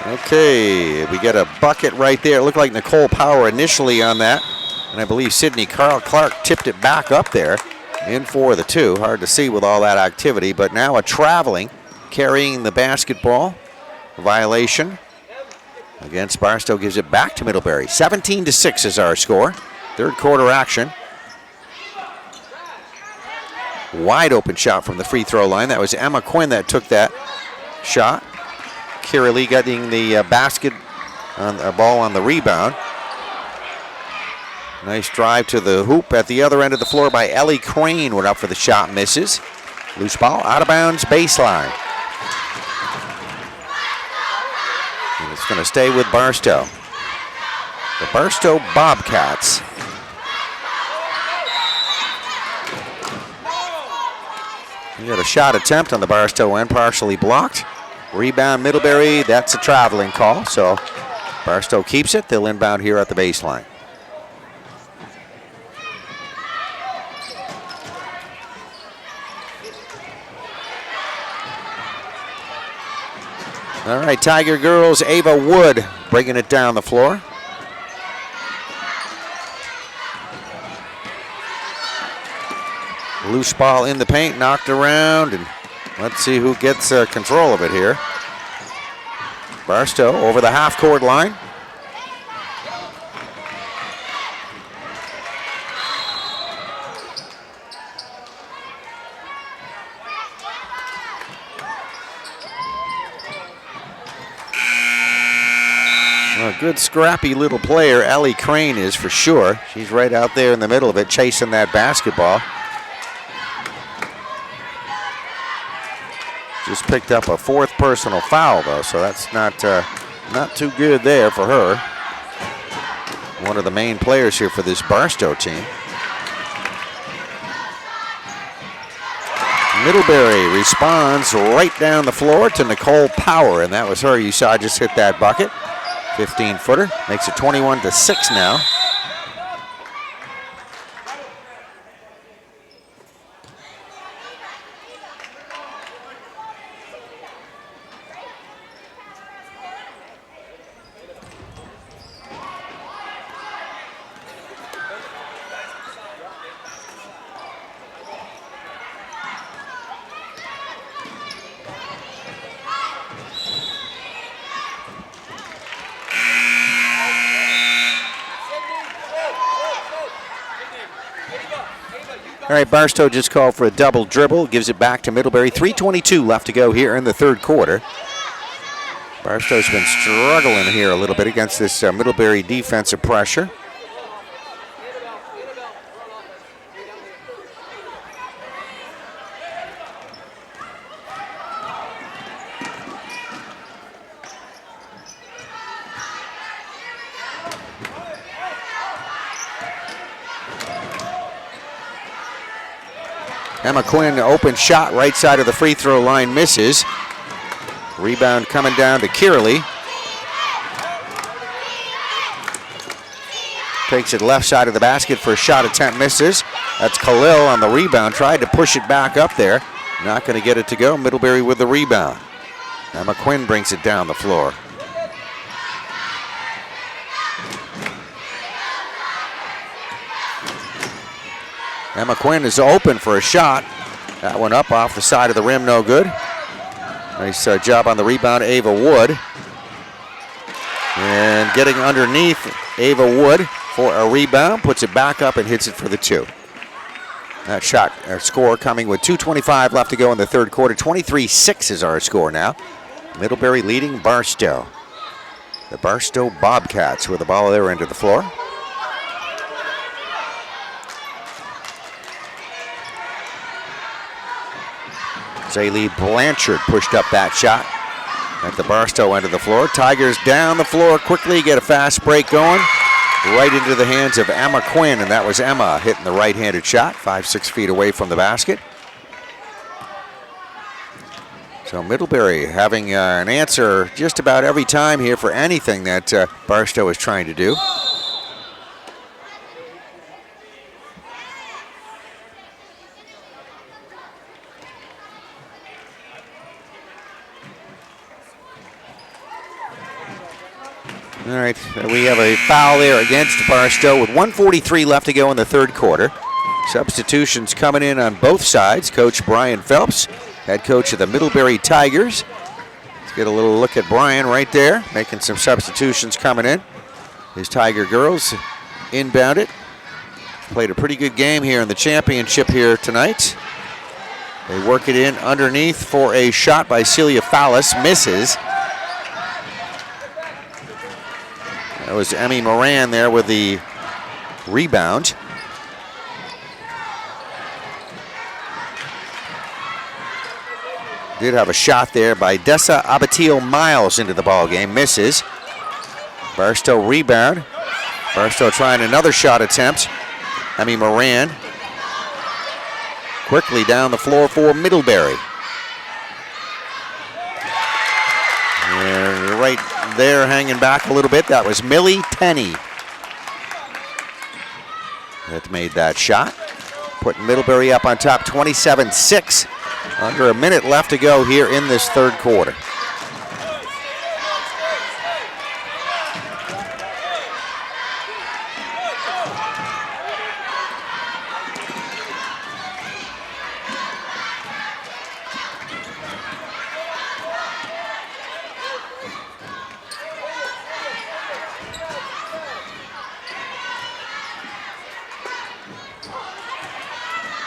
Okay, we get a bucket right there. It looked like Nicole Power initially on that, and I believe Sydney Clark tipped it back up there. in for the 2. Hard to see with all that activity, but now a traveling, carrying the basketball. Violation against Barstow gives it back to Middlebury. 17-6 is our score. Third quarter action. Wide open shot from the free throw line. That was Emma Quinn that took that shot. Kira Lee getting the basket on the ball on the rebound. Nice drive to the hoop at the other end of the floor by Ellie Crane. Went up for the shot, misses. Loose ball, out of bounds, baseline. And it's going to stay with Barstow. The Barstow Bobcats. We got a shot attempt on the Barstow end, partially blocked. Rebound Middlebury, that's a traveling call, so Barstow keeps it. They'll inbound here at the baseline. All right, Tiger girls, Ava Wood bringing it down the floor. Loose ball in the paint, knocked around, and let's see who gets control of it here. Barstow over the half-court line. A good scrappy little player, Ellie Crane is for sure. She's right out there in the middle of it, chasing that basketball. Just picked up a 4th personal foul though, so that's not too good there for her. One of the main players here for this Barstow team. Middlebury responds right down the floor to Nicole Power, and that was her you saw just hit that bucket. 15-footer, makes it 21-6 now. All right, Barstow just called for a double dribble, gives it back to Middlebury. 3:22 left to go here in the third quarter. Barstow's been struggling here a little bit against this Middlebury defensive pressure. Emma Quinn, open shot, right side of the free throw line, misses. Rebound coming down to Kierley. Takes it left side of the basket for a shot attempt, misses. That's Khalil on the rebound, tried to push it back up there. Not going to get it to go. Middlebury with the rebound. Emma Quinn brings it down the floor. Emma Quinn is open for a shot. That one up off the side of the rim, no good. Nice job on the rebound, Ava Wood. And getting underneath Ava Wood for a rebound, puts it back up and hits it for the 2. That shot, score coming with 2:25 left to go in the third quarter. 23-6 is our score now. Middlebury leading Barstow. The Barstow Bobcats with the ball at their end of the floor. Zaylee Blanchard pushed up that shot at the Barstow end of the floor. Tigers down the floor quickly, get a fast break going. Right into the hands of Emma Quinn, and that was Emma hitting the right-handed shot, 5-6 feet away from the basket. So Middlebury having an answer just about every time here for anything that Barstow is trying to do. All right, we have a foul there against Barstow with 1:43 left to go in the third quarter. Substitutions coming in on both sides. Coach Brian Phelps, head coach of the Middlebury Tigers. Let's get a little look at Brian right there, making some substitutions coming in. His Tiger girls inbound it. Played a pretty good game here in the championship here tonight. They work it in underneath for a shot by Celia Fallis, misses. That was Emmy Moran there with the rebound. Did have a shot there by Dessa Abatil Miles into the ball game, misses. Barstow rebound. Barstow trying another shot attempt. Emmy Moran quickly down the floor for Middlebury. And right there hanging back a little bit, that was Millie Tenney that made that shot. Putting Middlebury up on top 27-6. Under a minute left to go here in this third quarter.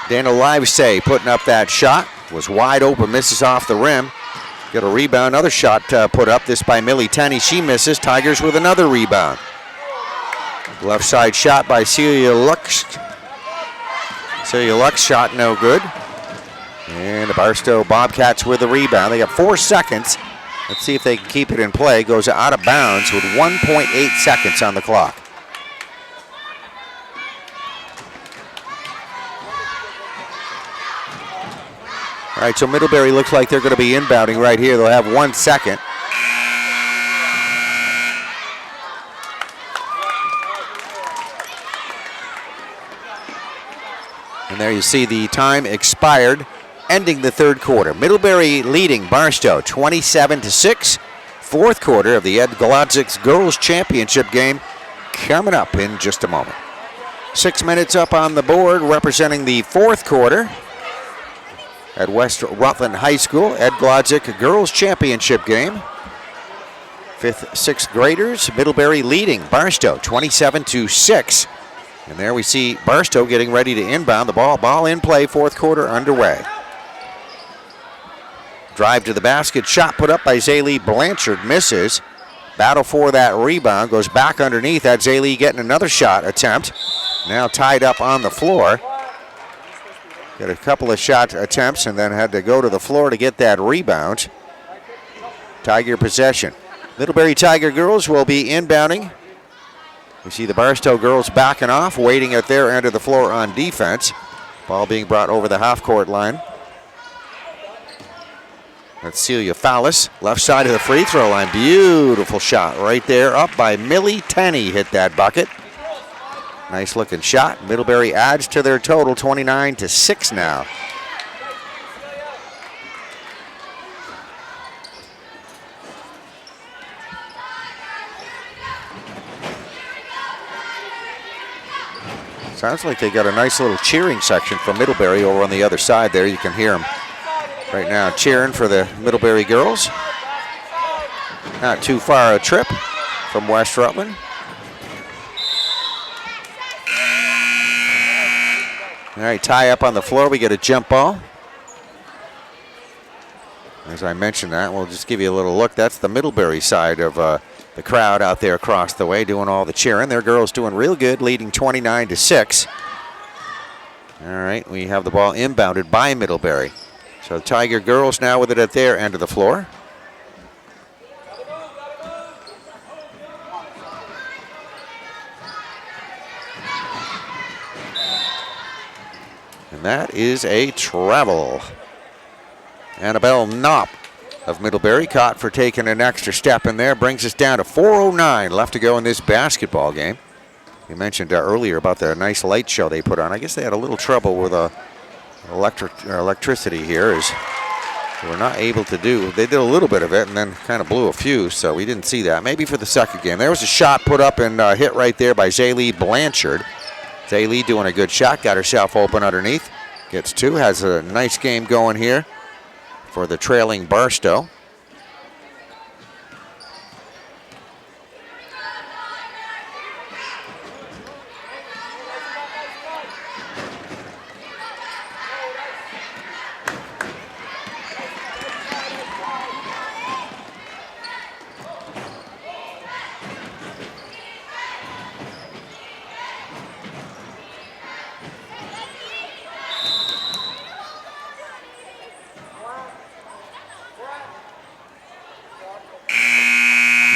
Dana Livesay putting up that shot. Was wide open, misses off the rim. Get a rebound, another shot put up, this by Millie Tenney. She misses. Tigers with another rebound. Left side shot by Celia Lux. Celia Lux shot no good. And the Barstow Bobcats with the rebound. They got 4 seconds. Let's see if they can keep it in play. Goes out of bounds with 1.8 seconds on the clock. All right, so Middlebury looks like they're going to be inbounding right here. They'll have 1 second. And there you see the time expired, ending the third quarter. Middlebury leading Barstow 27-6. Fourth quarter of the Ed-Glodzik's Girls Championship game coming up in just a moment. 6 minutes up on the board representing the fourth quarter. At West Rutland High School, Ed-Glodzik Girls Championship game. 5th, 6th graders, Middlebury leading Barstow 27-6. And there we see Barstow getting ready to inbound the ball. Ball in play, fourth quarter underway. Drive to the basket, shot put up by Zaylee Blanchard, misses. Battle for that rebound, goes back underneath. That's Zaylee getting another shot attempt. Now tied up on the floor. Got a couple of shot attempts and then had to go to the floor to get that rebound. Tiger possession. Middlebury Tiger girls will be inbounding. We see the Barstow girls backing off, waiting at their end of the floor on defense. Ball being brought over the half-court line. That's Celia Fallis, left side of the free throw line. Beautiful shot right there, up by Millie Tenney, hit that bucket. Nice looking shot. Middlebury adds to their total 29-6 now. Sounds like they got a nice little cheering section from Middlebury over on the other side there. You can hear them right now cheering for the Middlebury girls. Not too far a trip from West Rutland. All right, tie up on the floor. We get a jump ball. As I mentioned that, we'll just give you a little look. That's the Middlebury side of the crowd out there across the way doing all the cheering. Their girls doing real good, leading 29-6. All right, we have the ball inbounded by Middlebury. So the Tiger girls now with it at their end of the floor. And that is a travel. Annabelle Knopp of Middlebury caught for taking an extra step in there. Brings us down to 4:09 left to go in this basketball game. You mentioned earlier about the nice light show they put on. I guess they had a little trouble with electricity here, as they were not able to do. They did a little bit of it and then kind of blew a fuse, so we didn't see that. Maybe for the second game. There was a shot put up and hit right there by Zaylee Blanchard. Daly doing a good shot, got herself open underneath. Gets 2, has a nice game going here for the trailing Barstow.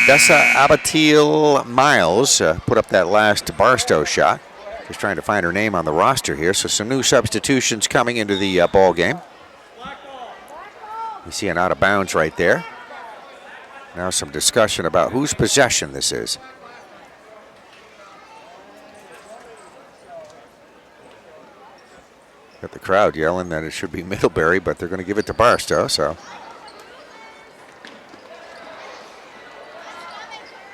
Dessa Abatil Miles put up that last Barstow shot. Just trying to find her name on the roster here. So some new substitutions coming into the ball game. You see an out of bounds right there. Now some discussion about whose possession this is. Got the crowd yelling that it should be Middlebury, but they're going to give it to Barstow. So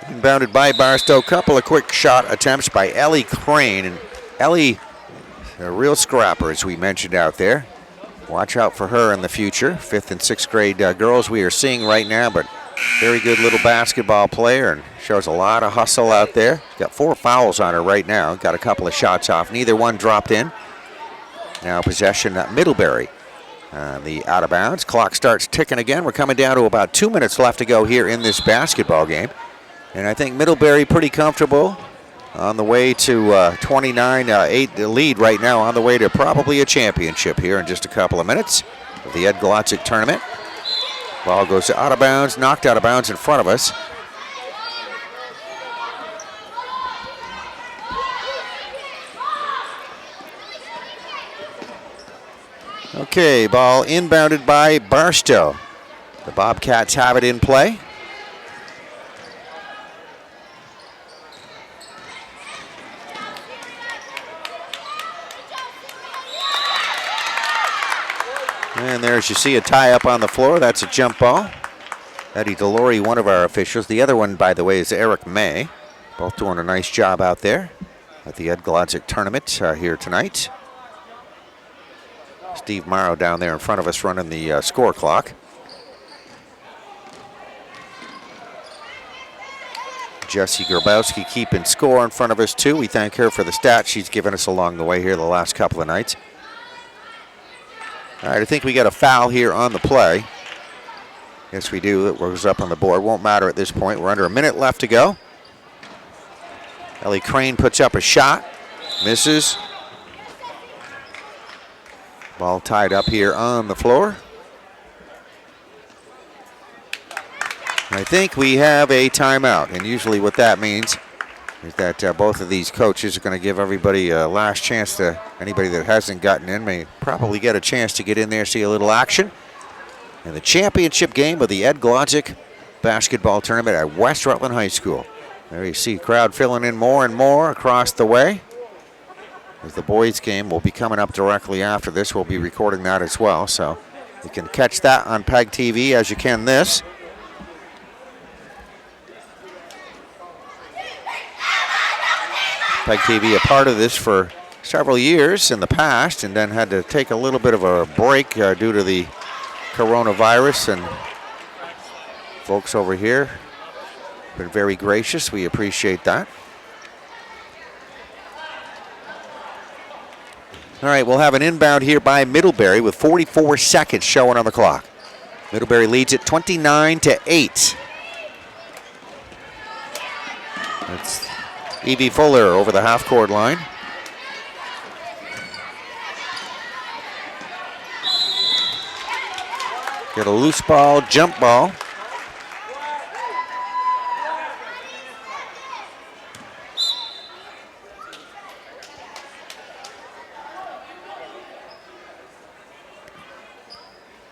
inbounded by Barstow. Couple of quick shot attempts by Ellie Crane. And Ellie, a real scrapper, as we mentioned out there. Watch out for her in the future. 5th and 6th grade girls we are seeing right now, but very good little basketball player and shows a lot of hustle out there. Got 4 fouls on her right now. Got a couple of shots off. Neither one dropped in. Now possession at Middlebury. The out of bounds. Clock starts ticking again. We're coming down to about 2 minutes left to go here in this basketball game. And I think Middlebury pretty comfortable on the way to 29-8 lead right now, on the way to probably a championship here in just a couple of minutes of the Glodzik tournament. Ball goes out of bounds, knocked out of bounds in front of us. Okay, ball inbounded by Barstow. The Bobcats have it in play. And there, as you see, a tie up on the floor. That's a jump ball. Eddie Delory, one of our officials. The other one, by the way, is Eric May. Both doing a nice job out there at the Glodzik tournament here tonight. Steve Morrow down there in front of us running the score clock. Jesse Grabowski keeping score in front of us too. We thank her for the stats she's given us along the way here the last couple of nights. All right, I think we got a foul here on the play. Yes, we do. It was up on the board. Won't matter at this point. We're under a minute left to go. Ellie Crane puts up a shot. Misses. Ball tied up here on the floor. I think we have a timeout. And usually what that means is that both of these coaches are going to give everybody a last chance to, anybody that hasn't gotten in may probably get a chance to get in there, see a little action. In the championship game of the Glodzik basketball tournament at West Rutland High School. There you see crowd filling in more and more across the way. As the boys game will be coming up directly after this. We'll be recording that as well. So you can catch that on PEGTV as you can this. PEGTV a part of this for several years in the past, and then had to take a little bit of a break due to the coronavirus. And folks over here have been very gracious. We appreciate that. All right, we'll have an inbound here by Middlebury with 44 seconds showing on the clock. Middlebury leads it 29-8. That's Evie Fuller over the half-court line. Get a loose ball, jump ball.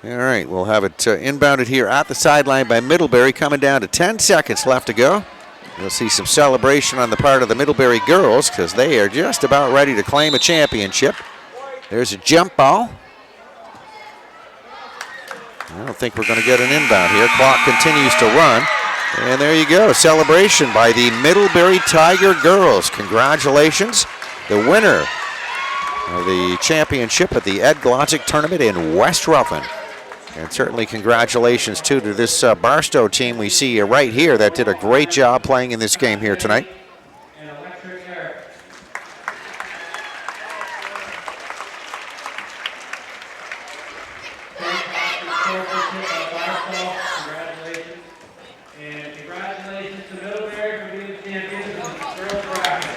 All right, we'll have it inbounded here at the sideline by Middlebury, coming down to 10 seconds left to go. You'll see some celebration on the part of the Middlebury girls because they are just about ready to claim a championship. There's a jump ball. I don't think we're going to get an inbound here. Clock continues to run. And there you go, celebration by the Middlebury Tiger girls. Congratulations. the winner of the championship at the Ed Glodzik tournament in West Rutland. And certainly congratulations, too, to this Barstow team we see right here that did a great job playing in this game here tonight. And congratulations to Middlebury for being the champions of the girls bracket.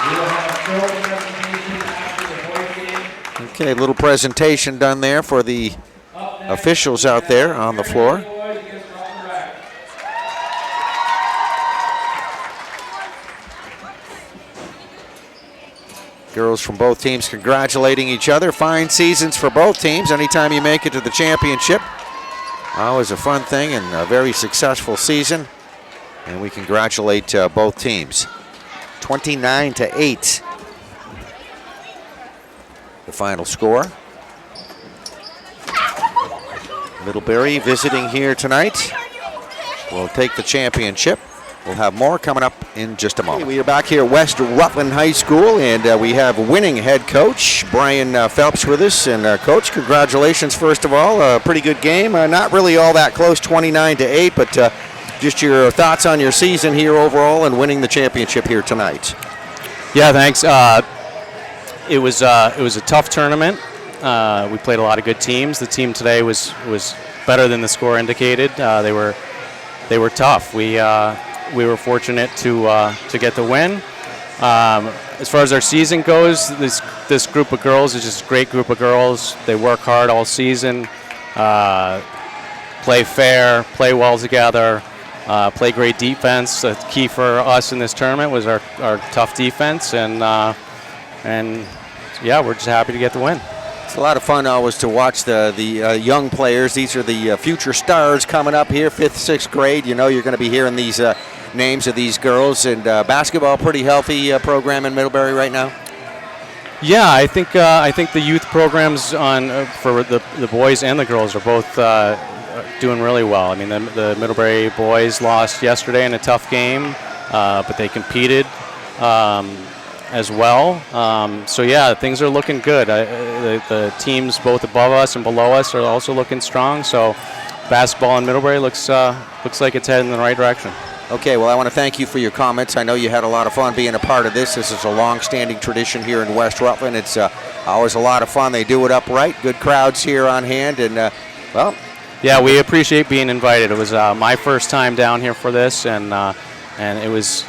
We will have a short presentation after the boys game. Okay, a little presentation done there for the officials out there on the floor. Boys against Rutland Rapids. Girls from both teams congratulating each other. Fine seasons for both teams. Anytime you make it to the championship, always a fun thing and a very successful season. And we congratulate both teams. 29-8. The final score. Middlebury visiting here tonight. Will take the championship. We'll have more coming up in just a moment. We are back here at West Rutland High School, and we have winning head coach Brian Phelps with us. And Coach, congratulations first of all. A pretty good game. Not really all that close, 29-8, but just your thoughts on your season here overall and winning the championship here tonight. Yeah, thanks. It was a tough tournament. We played a lot of good teams. The team today was better than the score indicated. They were tough. We were fortunate to get the win. As far as our season goes, this group of girls is just a great group of girls. They work hard all season, play fair, play well together, play great defense. The key for us in this tournament was our tough defense, and yeah, we're just happy to get the win. It's a lot of fun always to watch the young players. These are the future stars coming up here, 5th, 6th grade. You know you're going to be hearing these names of these girls. And basketball, pretty healthy program in Middlebury right now. Yeah, I think the youth programs for the boys and the girls are both doing really well. I mean, the Middlebury boys lost yesterday in a tough game, but they competed as well. So yeah, things are looking good. The teams both above us and below us are also looking strong. So basketball in Middlebury looks like it's heading in the right direction. Okay, well, I want to thank you for your comments. I know you had a lot of fun being a part of this. This is a long-standing tradition here in West Rutland. It's always a lot of fun. They do it upright. Good crowds here on hand, and well. Yeah, we appreciate being invited. It was my first time down here for this, and it was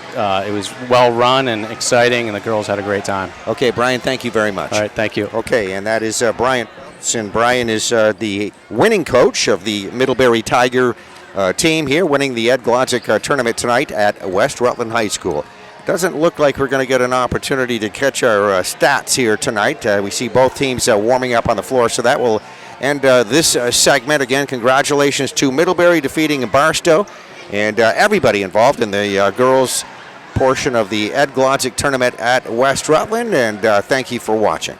well run and exciting, and the girls had a great time. Okay, Brian, thank you very much. All right, thank you. Okay, and that is Brian. And Brian is the winning coach of the Middlebury Tiger team here, winning the Ed Glodzik tournament tonight at West Rutland High School. Doesn't look like we're going to get an opportunity to catch our stats here tonight. We see both teams warming up on the floor, so that will end this segment. Again, congratulations to Middlebury defeating Barstow and everybody involved in the girls portion of the Ed Glodzik tournament at West Rutland, and thank you for watching.